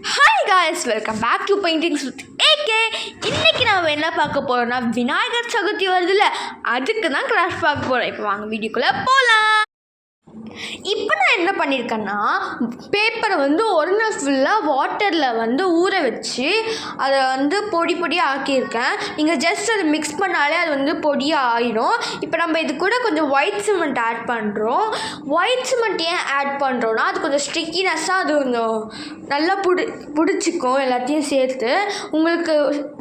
Hi guys, welcome back to paintings with AK. இன்றைக்கி நம்ம என்ன பார்க்க போகிறோம்னா, விநாயகர் சதுர்த்தி வருதுல்ல, அதுக்கு தான் கிராஃப்ட் பார்க்க போகிறோம். இப்போ வாங்க வீடியோக்குள்ளே போகலாம். இப்போ நான் என்ன பண்ணியிருக்கேன்னா, பேப்பரை ஒரு நாள் ஃபுல்லாக வாட்டரில் ஊற வச்சு அதை பொடி பொடியாக ஆக்கியிருக்கேன். நீங்கள் ஜஸ்ட் அதை மிக்ஸ் பண்ணாலே அது பொடியாக ஆகிடும். இப்போ நம்ம இது கூட கொஞ்சம் ஒயிட் சிமெண்ட் ஆட் பண்ணுறோம். ஒயிட் சிமெண்ட் ஏன் ஆட் பண்ணுறோன்னா, அது கொஞ்சம் ஸ்டிக்கினஸ்ஸாக அது கொஞ்சம் நல்லா பிடிச்சிக்கும் எல்லாத்தையும் சேர்த்து. உங்களுக்கு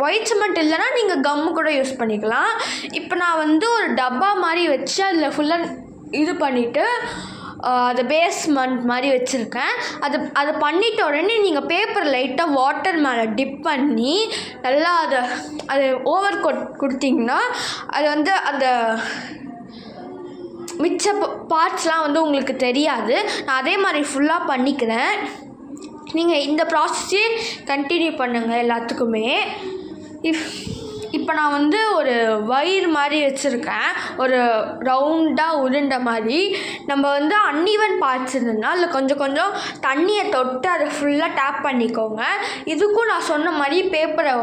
ஒயிட் சிமெண்ட் இல்லைன்னா நீங்கள் கம்மு கூட யூஸ் பண்ணிக்கலாம். இப்போ நான் ஒரு டப்பா மாதிரி வச்சு அதில் ஃபுல்லாக இது பண்ணிவிட்டு அதை பேஸ்மெண்ட் மாதிரி வச்சுருக்கேன். அதை பண்ணிட்ட உடனே நீங்கள் பேப்பர் லைட்டாக வாட்டர் மேலே டிப் பண்ணி நல்லா அதை ஓவர் கோட் கொடுத்தீங்கன்னா அது அந்த மிச்ச பார்ட்ஸ்லாம் உங்களுக்கு தெரியாது. நான் அதே மாதிரி ஃபுல்லாக பண்ணிக்கிறேன். நீங்கள் இந்த ப்ராசஸே கண்டினியூ பண்ணுங்கள் எல்லாத்துக்குமே. இப்போ நான் ஒரு வயிறு மாதிரி வச்சுருக்கேன், ஒரு ரவுண்டாக உருண்டை மாதிரி. நம்ம அன்ஈவன் பார்ட்ஸ் இருந்ததுன்னா அதில் கொஞ்சம் கொஞ்சம் தண்ணியை தொட்டு அதை ஃபுல்லாக டேப் பண்ணிக்கோங்க. இதுக்கும் நான் சொன்ன மாதிரி பேப்பரை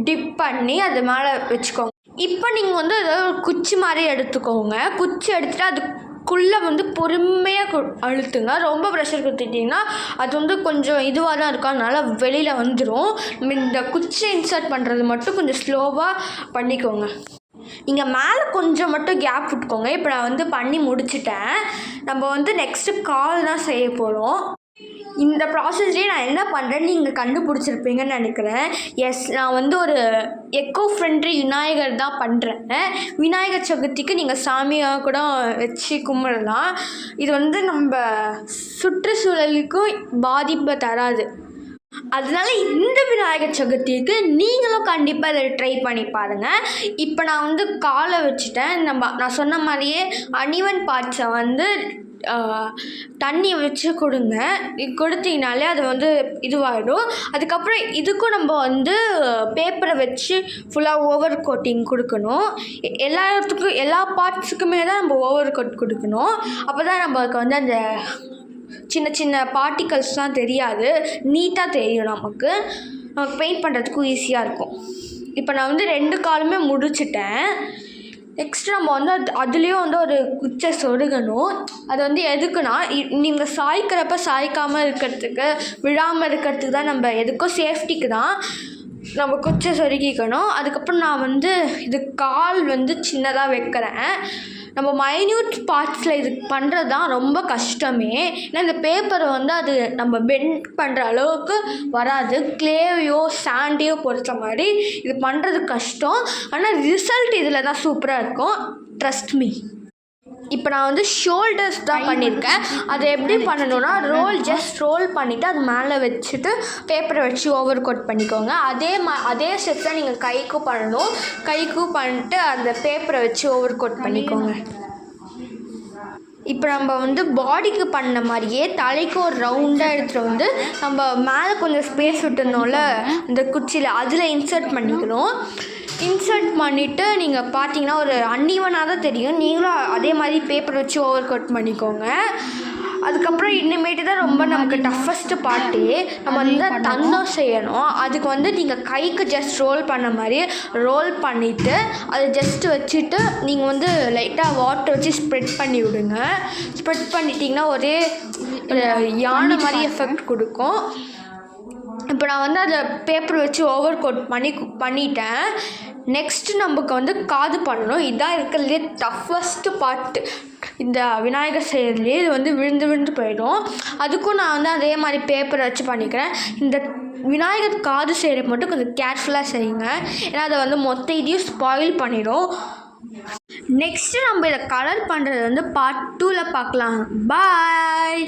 டிப் பண்ணி அது மேலே வச்சுக்கோங்க. இப்போ நீங்கள் அதை ஒரு குச்சி மாதிரி எடுத்துக்கோங்க. குச்சி எடுத்துகிட்டு அதுக்குள்ளே பொறுமையாக அழுத்துங்க. ரொம்ப ப்ரெஷர் கொடுத்துட்டிங்கன்னா அது கொஞ்சம் இதுவாக தான் இருக்கும், அதனால் வெளியில் வந்துடும். இந்த குச்சியை இன்சர்ட் பண்ணுறது மட்டும் கொஞ்சம் ஸ்லோவாக பண்ணிக்கோங்க. நீங்கள் மேலே கொஞ்சம் மட்டும் கேப் விட்டுக்கோங்க. இப்போ நான் பண்ணி முடிச்சிட்டேன். நம்ம நெக்ஸ்ட்டு கால் தான் செய்ய போகிறோம். இந்த ப்ராசஸ்லேயே நான் என்ன பண்ணுறேன்னு நீங்கள் கண்டுபிடிச்சிருப்பீங்கன்னு நினைக்கிறேன். எஸ், நான் ஒரு எக்கோ ஃப்ரெண்ட்லி விநாயகர் தான் பண்ணுறேன். விநாயகர் சதுர்த்திக்கு நீங்கள் சாமியாக கூட வச்சு கும்பிடலாம். இது நம்ம சுற்றுச்சூழலுக்கும் பாதிப்பை தராது. அதனால இந்த விநாயகர் சதுர்த்திக்கு நீங்களும் கண்டிப்பாக இதை ட்ரை பண்ணி பாருங்கள். இப்போ நான் காலை வச்சுட்டேன். நான் சொன்ன மாதிரியே அன்ஈவன் பார்ட்ஸை தண்ணி வச்சு கொடுத்தீங்கனாலே அது இதுவாகிடும். அதுக்கப்புறம் இதுக்கும் நம்ம பேப்பரை வச்சு ஃபுல்லாக ஓவர் கோட்டிங் கொடுக்கணும். எல்லா பார்ட்ஸுக்குமே தான் நம்ம ஓவர் கோட் கொடுக்கணும். அப்போ தான் நம்மளுக்கு அந்த சின்ன சின்ன பார்ட்டிகல்ஸ்லாம் தெரியாது, நீட்டாக தெரியும். நமக்கு பெயிண்ட் பண்ணுறதுக்கும் ஈஸியாக இருக்கும். இப்போ நான் 2 காலுமே முடிச்சிட்டேன். நெக்ஸ்ட் நம்ம அதுலேயும் ஒரு குச்சை சொருகணும். அது எதுக்குன்னா, நீங்கள் சாய்க்கிறப்ப சாய்க்காமல் இருக்கிறதுக்கு, விழாமல் இருக்கிறதுக்கு தான். நம்ம எதுக்கும் சேஃப்டிக்கு தான் நம்ம குச்சை சொருகிக்கணும். அதுக்கப்புறம் நான் இது கால் சின்னதாக வைக்கிறேன். நம்ம மைன்யூட் பார்ட்ஸில் இது பண்ணுறது தான் ரொம்ப கஷ்டமே. ஏன்னா இந்த பேப்பரை அது நம்ம பெண்ட் பண்ணுற அளவுக்கு வராது. கிளேவையோ சாண்டையோ பொறுத்த மாதிரி இது பண்ணுறது கஷ்டம். ஆனால் ரிசல்ட் இதில் தான் சூப்பராக இருக்கும், ட்ரஸ்ட் மீ. இப்போ நான் ஷோல்டர்ஸ் தான் பண்ணியிருக்கேன். அதை எப்படி பண்ணணுன்னா, ஜஸ்ட் ரோல் பண்ணிவிட்டு அது மேலே வச்சுட்டு பேப்பரை வச்சு ஓவர் கோட் பண்ணிக்கோங்க. அதே ஸ்டெப் தான் நீங்கள் கைக்கும் பண்ணணும். கைக்கும் பண்ணிட்டு அந்த பேப்பரை வச்சு ஓவர் கோட் பண்ணிக்கோங்க. இப்போ நம்ம பாடிக்கு பண்ண மாதிரியே தலைக்கு ஒரு ரவுண்டாக எடுத்துகிட்டு நம்ம மேலே கொஞ்சம் ஸ்பேஸ் விட்டுருந்தோம்ல இந்த குச்சியில், அதில் இன்சர்ட் பண்ணிக்கணும். இன்சர்ட் பண்ணிவிட்டு நீங்கள் பார்த்தீங்கன்னா ஒரு அன்ஈவனாக தான் தெரியும். நீங்களும் அதே மாதிரி பேப்பர் வச்சு ஓவர் கோட் பண்ணிக்கோங்க. அதுக்கப்புறம் இனிமேட்டு தான் ரொம்ப நமக்கு டஃபஸ்ட்டு பார்ட்டு. நம்ம தந்தம் செய்யணும். அதுக்கு நீங்கள் கைக்கு ஜஸ்ட் ரோல் பண்ண மாதிரி ரோல் பண்ணிவிட்டு அதை ஜஸ்ட்டு வச்சுட்டு நீங்கள் லைட்டாக வாட்டர் வச்சு ஸ்ப்ரெட் பண்ணி விடுங்க. ஸ்ப்ரெட் பண்ணிட்டிங்கன்னா ஒரே யானை மாதிரி எஃபெக்ட் கொடுக்கும். இப்போ நான் அதை பேப்பர் வச்சு ஓவர் கோட் பண்ணிட்டேன். நெக்ஸ்ட்டு நமக்கு காது பண்ணணும். இதுதான் இருக்கிறதுலே டஃபஸ்ட்டு பார்ட்டு. இந்த விநாயகர் செய்கிறதுலேயே இது விழுந்து போயிடும். அதுக்கும் நான் அதே மாதிரி பேப்பரை வச்சு பண்ணிக்கிறேன். இந்த விநாயகர் காது செய்கிறது மட்டும் கொஞ்சம் கேர்ஃபுல்லாக செய்யுங்க, ஏன்னா அதை மொத்த இதையும் ஸ்பாயில் பண்ணிடும். நெக்ஸ்ட்டு நம்ம இதை கலர் பண்ணுறது பார்ட் 2ல் பார்க்கலாம். பாய்.